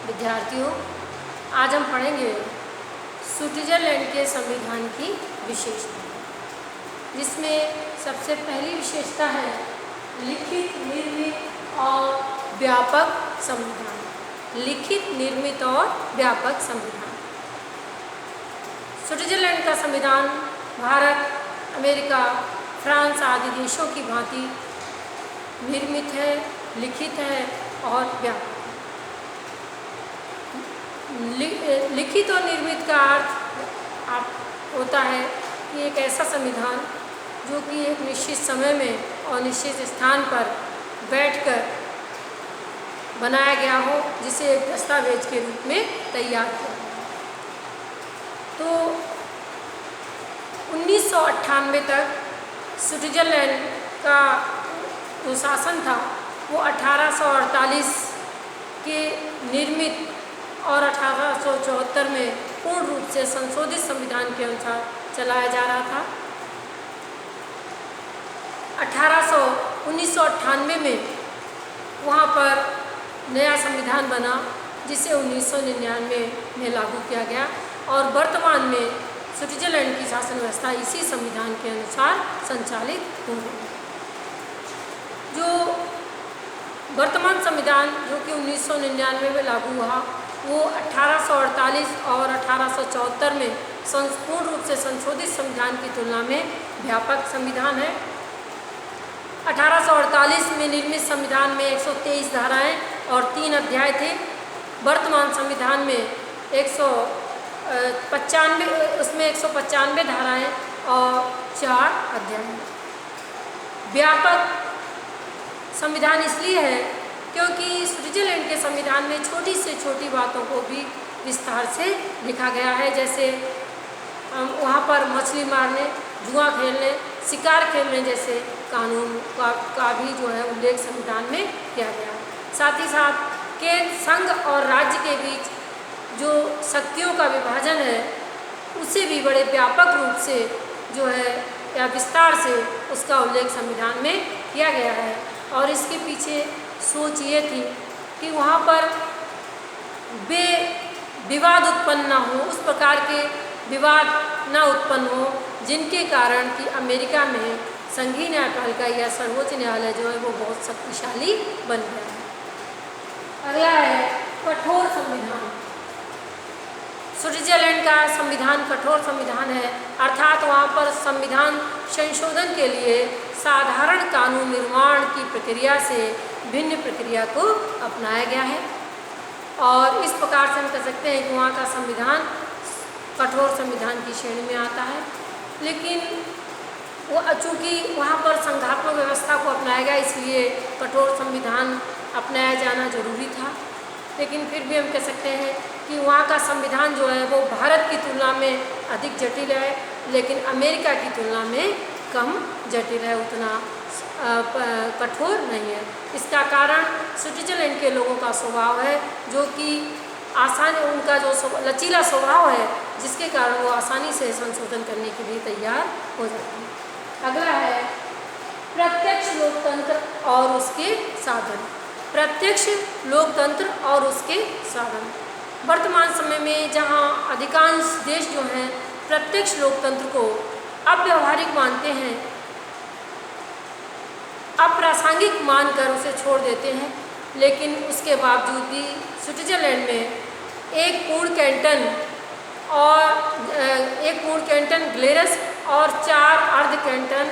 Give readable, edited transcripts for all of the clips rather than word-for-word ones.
विद्यार्थियों, आज हम पढ़ेंगे स्विट्जरलैंड के संविधान की विशेषता, जिसमें सबसे पहली विशेषता है लिखित, निर्मित और व्यापक संविधान। लिखित, निर्मित और व्यापक संविधान। स्विट्जरलैंड का संविधान भारत, अमेरिका, फ्रांस आदि देशों की भांति निर्मित है, लिखित है और व्यापक। लिखित और निर्मित का अर्थ होता है कि एक ऐसा संविधान जो कि एक निश्चित समय में और निश्चित स्थान पर बैठकर बनाया गया हो, जिसे एक दस्तावेज के रूप में तैयार किया। तो 1998 तक स्विट्जरलैंड का जो शासन था वो 1848 के निर्मित और 1874 में पूर्ण रूप से संशोधित संविधान के अनुसार चलाया जा रहा था। 1998 में वहाँ पर नया संविधान बना, जिसे 1999 में लागू किया गया और वर्तमान में स्विट्जरलैंड की शासन व्यवस्था इसी संविधान के अनुसार संचालित हो रही है। जो वर्तमान संविधान जो कि 1999 में लागू हुआ, वो 1848 और 1874 में पूर्ण रूप से संशोधित संविधान की तुलना में व्यापक संविधान है। 1848 में निर्मित संविधान में 123 धाराएं और 3 अध्याय थे। वर्तमान संविधान में 195 धाराएं और 4 अध्याय। व्यापक संविधान इसलिए है क्योंकि स्विट्जरलैंड के संविधान में छोटी से छोटी बातों को भी विस्तार से लिखा गया है। जैसे वहाँ पर मछली मारने, जुआ खेलने, शिकार खेलने जैसे कानून का भी जो है उल्लेख संविधान में किया गया है। साथ ही साथ केंद्र, संघ और राज्य के बीच जो शक्तियों का विभाजन है, उसे भी बड़े व्यापक रूप से जो है या विस्तार से उसका उल्लेख संविधान में किया गया है। और इसके पीछे सोच ये थी कि वहाँ पर विवाद उत्पन्न ना हो, उस प्रकार के विवाद ना उत्पन्न हो जिनके कारण कि अमेरिका में संघीय न्यायपालिका या सर्वोच्च न्यायालय जो है वो बहुत शक्तिशाली बन गया है। अगला है कठोर संविधान। स्विट्जरलैंड का संविधान कठोर संविधान है, अर्थात वहाँ पर संविधान संशोधन के लिए साधारण कानून निर्माण की प्रक्रिया से भिन्न प्रक्रिया को अपनाया गया है। और इस प्रकार से हम कह सकते हैं कि वहाँ का संविधान कठोर संविधान की श्रेणी में आता है। लेकिन वो चूँकि वहाँ पर संघात्मक व्यवस्था को अपनाया गया, इसलिए कठोर संविधान अपनाया जाना जरूरी था। लेकिन फिर भी हम कह सकते हैं कि वहाँ का संविधान जो है वो भारत की तुलना में अधिक जटिल है, लेकिन अमेरिका की तुलना में कम जटिल है, उतना कठोर नहीं है। इसका कारण स्विट्जरलैंड के लोगों का स्वभाव है, जो कि उनका जो लचीला स्वभाव है, जिसके कारण वो आसानी से संशोधन करने के लिए तैयार हो जाते हैं। अगला है प्रत्यक्ष लोकतंत्र और उसके साधन। प्रत्यक्ष लोकतंत्र और उसके साधन। वर्तमान समय में जहाँ अधिकांश देश जो हैं प्रत्यक्ष लोकतंत्र को अव्यावहारिक मानते हैं, अप्रासंगिक मानकर उसे छोड़ देते हैं, लेकिन उसके बावजूद भी स्विट्जरलैंड में एक पूर्ण कैंटन ग्लेरस और 4 अर्ध कैंटन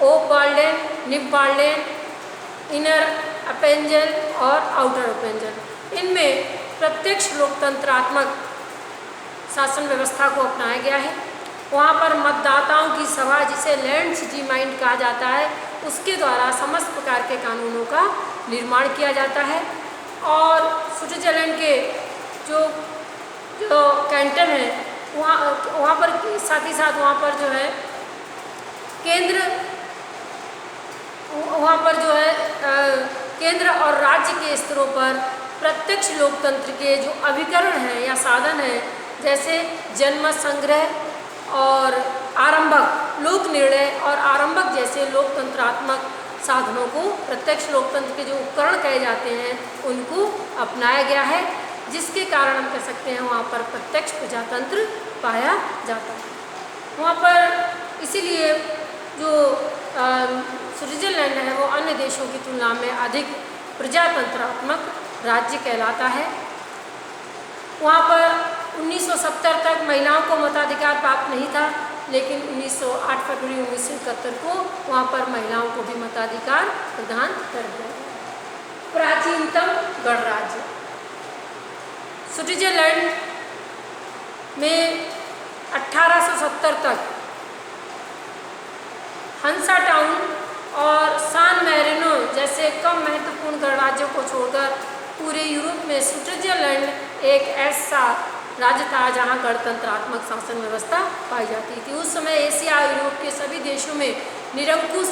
ओबवाल्डेन, निबवाल्डेन, इनर अपेंजल और आउटर अपेंजल, इनमें प्रत्यक्ष लोकतंत्रात्मक शासन व्यवस्था को अपनाया गया है। वहाँ पर मतदाताओं की सभा, जिसे लैंड्सजीमाइंड कहा जाता है, उसके द्वारा समस्त प्रकार के कानूनों का निर्माण किया जाता है। और स्विट्जरलैंड के जो कैंटन है, वहाँ पर साथ ही साथ वहाँ पर जो है केंद्र और राज्य के स्तरों पर प्रत्यक्ष लोकतंत्र के जो अभिकरण हैं या साधन हैं, जैसे जनमत संग्रह और आरंभक लोक निर्णय और आरंभक जैसे लोकतंत्रात्मक साधनों को, प्रत्यक्ष लोकतंत्र के जो उपकरण कहे जाते हैं उनको अपनाया गया है, जिसके कारण हम कह सकते हैं वहाँ पर प्रत्यक्ष प्रजातंत्र पाया जाता है। वहाँ पर इसीलिए जो स्विट्जरलैंड है वो अन्य देशों की तुलना में अधिक प्रजातंत्रात्मक राज्य कहलाता है। वहाँ पर 1970 तक महिलाओं को मताधिकार प्राप्त नहीं था, लेकिन 8 फरवरी 1971 को वहाँ पर महिलाओं को भी मताधिकार प्रदान कर दिया गया। प्राचीनतम गणराज्य स्विट्जरलैंड में 1870 तक हंसा टाउन और सान मैरिनो जैसे कम महत्वपूर्ण गणराज्यों को छोड़कर पूरे यूरोप में स्विट्जरलैंड एक ऐसा राज्य था जहां गणतंत्रात्मक शासन व्यवस्था पाई जाती थी। उस समय एशिया और यूरोप के सभी देशों में निरंकुश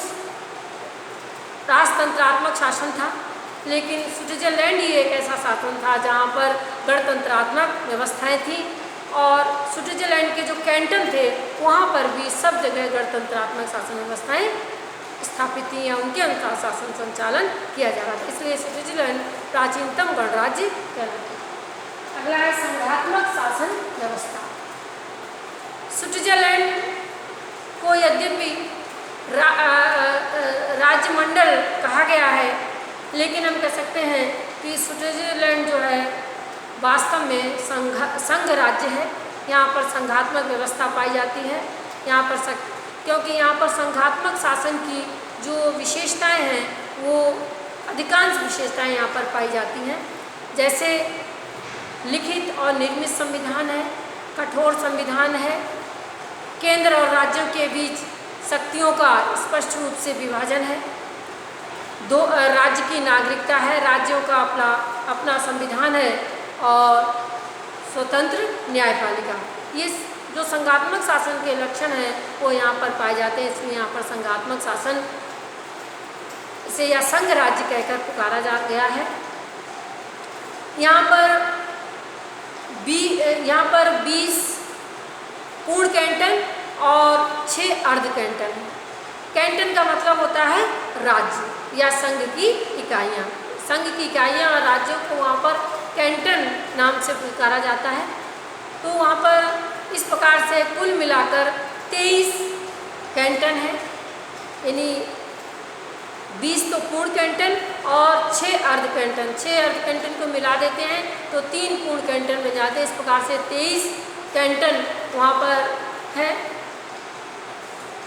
राजतंत्रात्मक शासन था, लेकिन स्विट्जरलैंड ही एक ऐसा शासन था जहां पर गणतंत्रात्मक व्यवस्थाएं थी और स्विट्जरलैंड के जो कैंटन थे वहां पर भी सब जगह गणतंत्रात्मक शासन व्यवस्थाएं स्थापित थी या उनके अनुसार शासन संचालन किया जा रहा था। इसलिए स्विट्जरलैंड प्राचीनतम गणराज्य कहलाता है। अगला है संघात्मक शासन व्यवस्था। स्विट्जरलैंड को यद्यपि राज्यमंडल कहा गया है, लेकिन हम कह सकते हैं कि स्विट्जरलैंड जो है वास्तव में संघ राज्य है। यहाँ पर संघात्मक व्यवस्था पाई जाती है। यहाँ पर क्योंकि यहाँ पर संघात्मक शासन की जो विशेषताएं हैं वो अधिकांश विशेषताएं यहाँ पर पाई जाती हैं, जैसे लिखित और निर्मित संविधान है, कठोर संविधान है, केंद्र और राज्यों के बीच शक्तियों का स्पष्ट रूप से विभाजन है, दो राज्य की नागरिकता है, राज्यों का अपना संविधान है और स्वतंत्र न्यायपालिका। ये जो संघात्मक शासन के लक्षण हैं वो यहाँ पर पाए जाते हैं। इसलिए यहाँ पर संघात्मक शासन इसे या संघ राज्य कहकर पुकारा जा गया है। यहाँ पर 20 पूर्ण कैंटन और 6 अर्ध कैंटन है। कैंटन का मतलब होता है राज्य या संघ की इकाइयाँ। संघ की इकाइयाँ और राज्यों को वहाँ पर कैंटन नाम से पुकारा जाता है। तो वहाँ पर इस प्रकार से कुल मिलाकर 23 कैंटन है, यानी 20 तो पूर्ण कैंटन और 6 अर्ध कैंटन। 6 अर्ध कैंटन को मिला देते हैं तो 3 पूर्ण कैंटन बन जाते हैं। इस प्रकार से 23 कैंटन वहाँ पर है।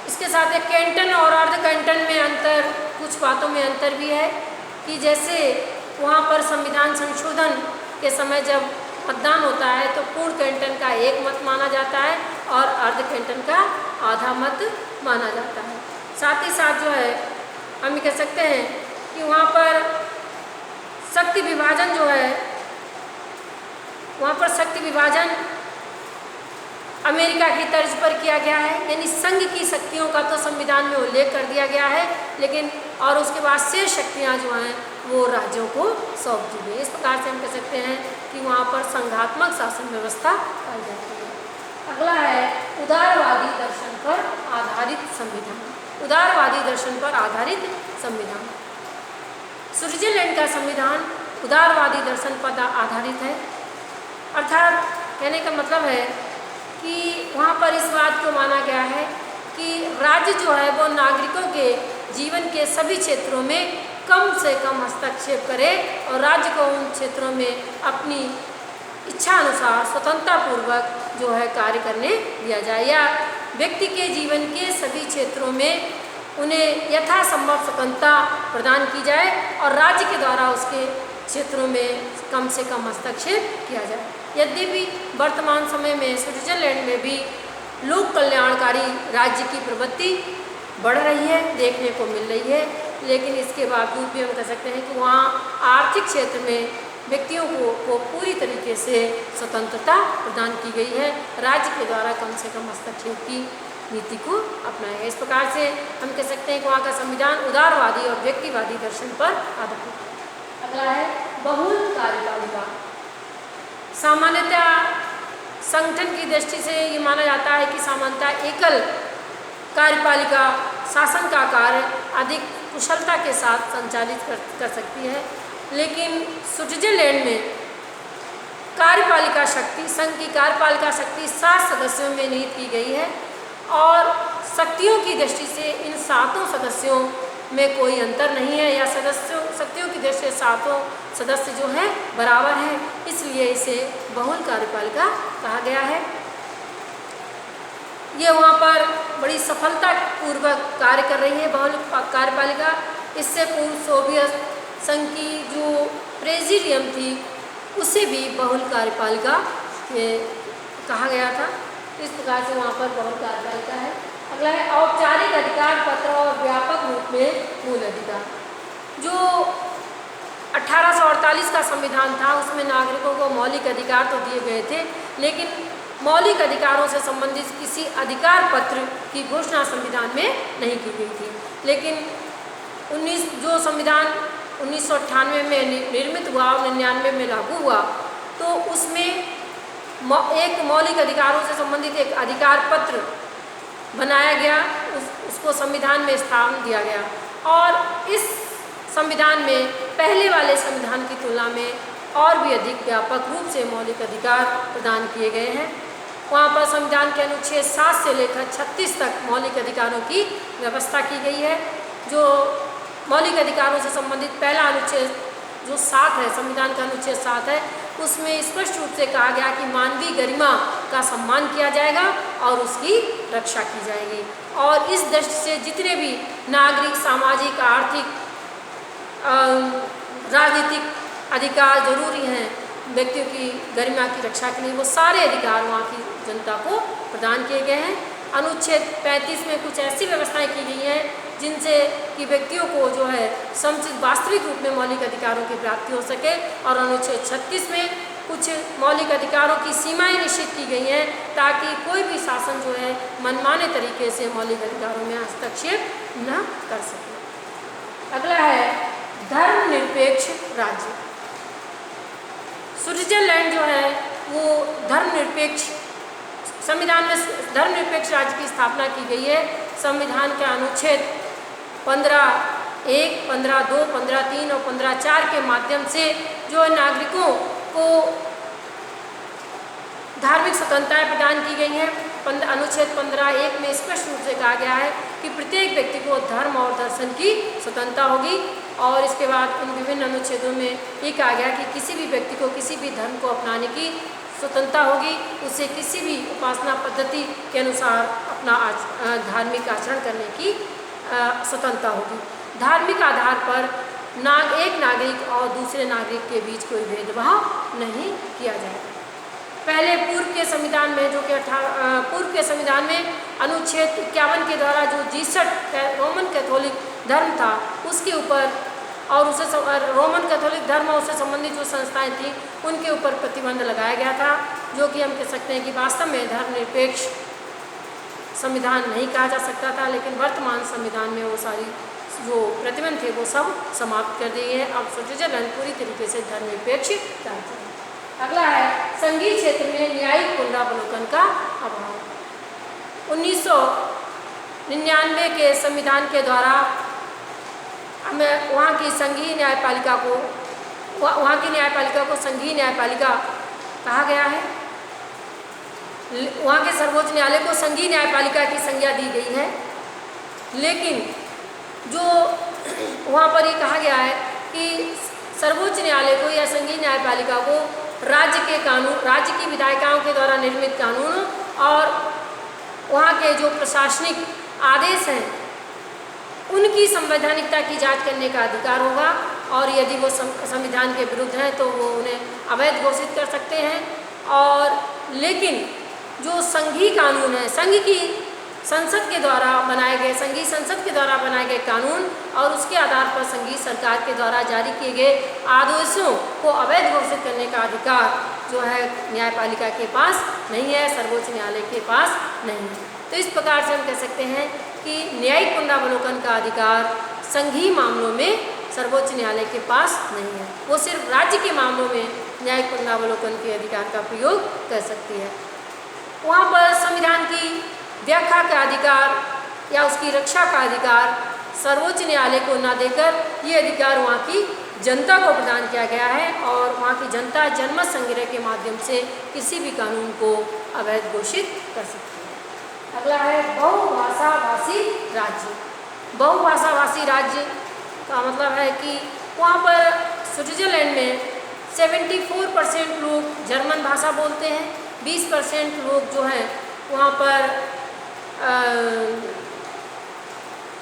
इसके साथ एक कैंटन और अर्ध कैंटन में अंतर, कुछ बातों में अंतर भी है कि जैसे वहाँ पर संविधान संशोधन के समय जब मतदान होता है तो पूर्ण कैंटन का 1 मत माना जाता है और अर्ध कैंटन का आधा मत माना जाता है। साथ ही साथ जो है हम ये कह सकते हैं कि वहाँ पर शक्ति विभाजन जो है, वहाँ पर शक्ति विभाजन अमेरिका की तर्ज पर किया गया है, यानी संघ की शक्तियों का तो संविधान में उल्लेख कर दिया गया है, लेकिन और उसके बाद शेष शक्तियाँ जो हैं वो राज्यों को सौंप दी गई। इस प्रकार से हम कह सकते हैं कि वहाँ पर संघात्मक शासन व्यवस्था पाई जाती है। अगला है उदारवादी दर्शन पर आधारित संविधान। उदारवादी दर्शन पर आधारित संविधान। स्विट्जरलैंड का संविधान उदारवादी दर्शन पर आधारित है। अर्थात कहने का मतलब है कि वहाँ पर इस बात को माना गया है कि राज्य जो है वो नागरिकों के जीवन के सभी क्षेत्रों में कम से कम हस्तक्षेप करे और राज्य को उन क्षेत्रों में अपनी इच्छा अनुसार स्वतंत्रतापूर्वक जो है कार्य करने दिया जाए, या व्यक्ति के जीवन के सभी क्षेत्रों में उन्हें यथासंभव स्वतंत्रता प्रदान की जाए और राज्य के द्वारा उसके क्षेत्रों में कम से कम हस्तक्षेप किया जाए। यद्यपि वर्तमान समय में स्विट्जरलैंड में भी लोक कल्याणकारी राज्य की प्रवृत्ति बढ़ रही है, देखने को मिल रही है, लेकिन इसके बावजूद भी हम कह सकते हैं कि वहाँ आर्थिक क्षेत्र में व्यक्तियों को पूरी तरीके से स्वतंत्रता प्रदान की गई है। राज्य के द्वारा कम से कम हस्तक्षेप की नीति को अपनाया है। इस प्रकार से हम कह सकते हैं कि वहाँ का संविधान उदारवादी और व्यक्तिवादी दर्शन पर आधारित है। अगला है बहुल कार्यपालिका। सामान्यतः संगठन की दृष्टि से ये माना जाता है कि सामान्यतः एकल कार्यपालिका शासन का कार्य अधिक कुशलता के साथ संचालित कर सकती है। लेकिन स्विट्जरलैंड में कार्यपालिका शक्ति, संघ की कार्यपालिका शक्ति 7 सदस्यों में निहित की गई है और शक्तियों की दृष्टि से इन 7 सदस्यों में कोई अंतर नहीं है, या शक्तियों की दृष्टि से 7 सदस्य जो हैं बराबर हैं, इसलिए इसे बहुल कार्यपालिका कहा गया है। ये वहाँ पर बड़ी सफलतापूर्वक कार्य कर रही है बहुल कार्यपालिका। इससे पूर्व सोवियत संघ की जो प्रेसिडियम थी उसे भी बहुल कार्यपालिका कहा गया था। इस प्रकार से वहाँ पर बहुल कार्यपालिका है। अगला है औपचारिक अधिकार पत्र और व्यापक रूप में मूल अधिकार। जो 1848 का संविधान था उसमें नागरिकों को मौलिक अधिकार तो दिए गए थे, लेकिन मौलिक अधिकारों से संबंधित किसी अधिकार पत्र की घोषणा संविधान में नहीं की गई थी। लेकिन जो संविधान 1998 में निर्मित हुआ और 99 में लागू हुआ, तो उसमें एक मौलिक अधिकारों से संबंधित एक अधिकार पत्र बनाया गया, उसको संविधान में स्थान दिया गया और इस संविधान में पहले वाले संविधान की तुलना में और भी अधिक व्यापक रूप से मौलिक अधिकार प्रदान किए गए हैं। वहाँ पर संविधान के अनुच्छेद 7 से लेकर 36 तक मौलिक अधिकारों की व्यवस्था की गई है। जो मौलिक अधिकारों से संबंधित पहला अनुच्छेद जो 7 है, संविधान का अनुच्छेद 7 है, उसमें स्पष्ट रूप से कहा गया कि मानवीय गरिमा का सम्मान किया जाएगा और उसकी रक्षा की जाएगी। और इस दृष्टि से जितने भी नागरिक, सामाजिक, आर्थिक, राजनीतिक अधिकार जरूरी हैं व्यक्तियों की गरिमा की रक्षा के लिए, वो सारे अधिकार वहाँ की जनता को प्रदान किए गए हैं। अनुच्छेद 35 में कुछ ऐसी व्यवस्थाएं की गई हैं जिनसे कि व्यक्तियों को जो है समुचित वास्तविक रूप में मौलिक अधिकारों की प्राप्ति हो सके, और अनुच्छेद 36 में कुछ मौलिक अधिकारों की सीमाएं निश्चित की गई हैं ताकि कोई भी शासन जो है मनमाने तरीके से मौलिक अधिकारों में हस्तक्षेप न कर सके। अगला है धर्मनिरपेक्ष राज्य। स्विट्जरलैंड जो है वो धर्मनिरपेक्ष, संविधान में धर्मनिरपेक्ष राज्य की स्थापना की गई है। संविधान के अनुच्छेद 15(1), 15(2), 15(3) और 15(4) के माध्यम से जो नागरिकों को धार्मिक स्वतंत्रताएं प्रदान की गई हैं। अनुच्छेद 15(1) में स्पष्ट रूप से कहा गया है कि प्रत्येक व्यक्ति को धर्म और दर्शन की स्वतंत्रता होगी, और इसके बाद उन विभिन्न अनुच्छेदों में ये कहा गया कि किसी भी व्यक्ति को किसी भी धर्म को अपनाने की स्वतंत्रता होगी, उसे किसी भी उपासना पद्धति के अनुसार अपना धार्मिक आचरण करने की स्वतंत्रता होगी। धार्मिक आधार पर एक नागरिक और दूसरे नागरिक के बीच कोई भेदभाव नहीं किया जाएगा। पहले पूर्व के संविधान में जो कि पूर्व के संविधान में अनुच्छेद 51 के द्वारा जो जीसस रोमन कैथोलिक धर्म था उसके ऊपर और उसे रोमन कैथोलिक धर्म और उससे संबंधित जो संस्थाएं थी उनके ऊपर प्रतिबंध लगाया गया था, जो कि हम कह सकते हैं कि वास्तव में धर्मनिरपेक्ष संविधान नहीं कहा जा सकता था। लेकिन वर्तमान संविधान में वो सारी जो प्रतिबंध थे वो सब समाप्त कर दिए हैं। अब स्विट्जरलैंड पूरी तरीके से धर्मनिरपेक्ष राज्य है। अगला है संघीय क्षेत्र में न्यायिक पुनरावलोकन का अभाव। 1999 के संविधान के द्वारा हमें वहाँ की संघीय न्यायपालिका को संघीय न्यायपालिका कहा गया है। वहाँ के सर्वोच्च न्यायालय को संघीय न्यायपालिका की संज्ञा दी गई है, लेकिन जो वहाँ पर ये कहा गया है कि सर्वोच्च न्यायालय को या संघीय न्यायपालिका को राज्य के कानून, राज्य की विधायिकाओं के द्वारा निर्मित कानून और वहाँ के जो प्रशासनिक आदेश हैं उनकी संवैधानिकता की जांच करने का अधिकार होगा, और यदि वो संविधान के विरुद्ध हैं तो वो उन्हें अवैध घोषित कर सकते हैं। और लेकिन जो संघीय कानून है, संघीय संसद के द्वारा बनाए गए कानून और उसके आधार पर संघीय सरकार के द्वारा जारी किए गए आदेशों को अवैध घोषित करने का अधिकार जो है न्यायपालिका के पास नहीं है, सर्वोच्च न्यायालय के पास नहीं है। तो इस प्रकार से हम कह सकते हैं कि न्यायिक पुनरावलोकन का अधिकार संघीय मामलों में सर्वोच्च न्यायालय के पास नहीं है, वो सिर्फ राज्य के मामलों में न्यायिक पुनरावलोकन के अधिकार का प्रयोग कर सकती है। वहाँ पर संविधान की व्याख्या का अधिकार या उसकी रक्षा का अधिकार सर्वोच्च न्यायालय को न देकर ये अधिकार वहाँ की जनता को प्रदान किया गया है और वहाँ की जनता जनमत संग्रह के माध्यम से किसी भी कानून को अवैध घोषित कर सकती है। अगला है बहुभाषाभाषी राज्य। बहुभाषाभाषी राज्य का मतलब है कि वहाँ पर स्विट्जरलैंड में 74% लोग जर्मन भाषा बोलते हैं, 20% लोग जो हैं वहाँ पर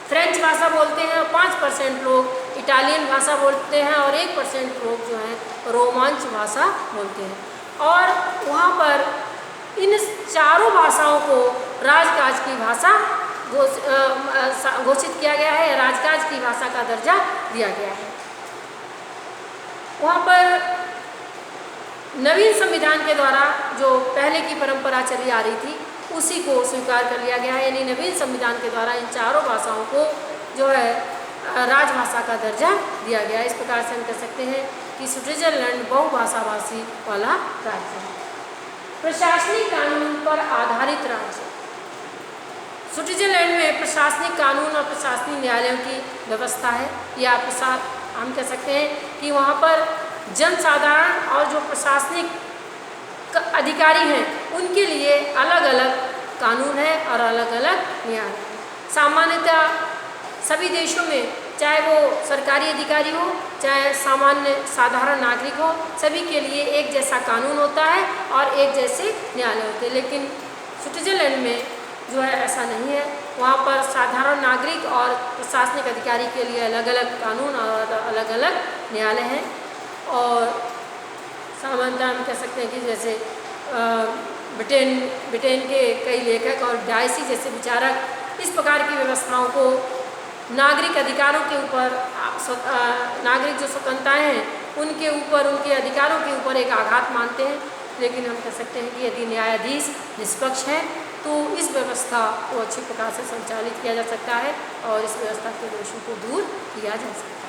फ्रेंच भाषा बोलते हैं और 5% लोग इटालियन भाषा बोलते हैं और 1% लोग जो हैं रोमांच भाषा बोलते हैं। और वहाँ पर इन चारों भाषाओं को राजकाज की भाषा घोषित किया गया है, राजकाज की भाषा का दर्जा दिया गया है। वहाँ पर नवीन संविधान के द्वारा जो पहले की परंपरा चली आ रही थी उसी को स्वीकार कर लिया गया है, यानी नवीन संविधान के द्वारा इन चारों भाषाओं को जो है राजभाषा का दर्जा दिया गया है। इस प्रकार से हम कह सकते हैं कि स्विट्जरलैंड बहुभाषाभाषी वाला राज्य है। प्रशासनिक कानून पर आधारित राज्य। स्विट्जरलैंड में प्रशासनिक कानून और प्रशासनिक न्यायालयों की व्यवस्था है, या हम कह सकते हैं कि वहाँ पर जनसाधारण और जो प्रशासनिक अधिकारी हैं उनके लिए अलग अलग कानून है और अलग अलग न्यायालय है। सामान्यतः सभी देशों में, चाहे वो सरकारी अधिकारी हो चाहे सामान्य साधारण नागरिक हो, सभी के लिए एक जैसा कानून होता है और एक जैसे न्यायालय होते हैं। लेकिन स्विट्जरलैंड में जो है ऐसा नहीं है। वहाँ पर साधारण नागरिक और प्रशासनिक अधिकारी के लिए अलग अलग कानून और अलग अलग न्यायालय हैं। और सामान्यतः हम कह सकते हैं कि जैसे ब्रिटेन के कई लेखक और डायसी जैसे विचारक इस प्रकार की व्यवस्थाओं को नागरिक अधिकारों के ऊपर, नागरिक जो स्वतंत्रताएँ हैं उनके ऊपर, उनके अधिकारों के ऊपर एक आघात मानते हैं। लेकिन हम कह सकते हैं कि यदि न्यायाधीश निष्पक्ष है तो इस व्यवस्था को अच्छी प्रकार से संचालित किया जा सकता है और इस व्यवस्था के दोषों को दूर किया जा सकता है।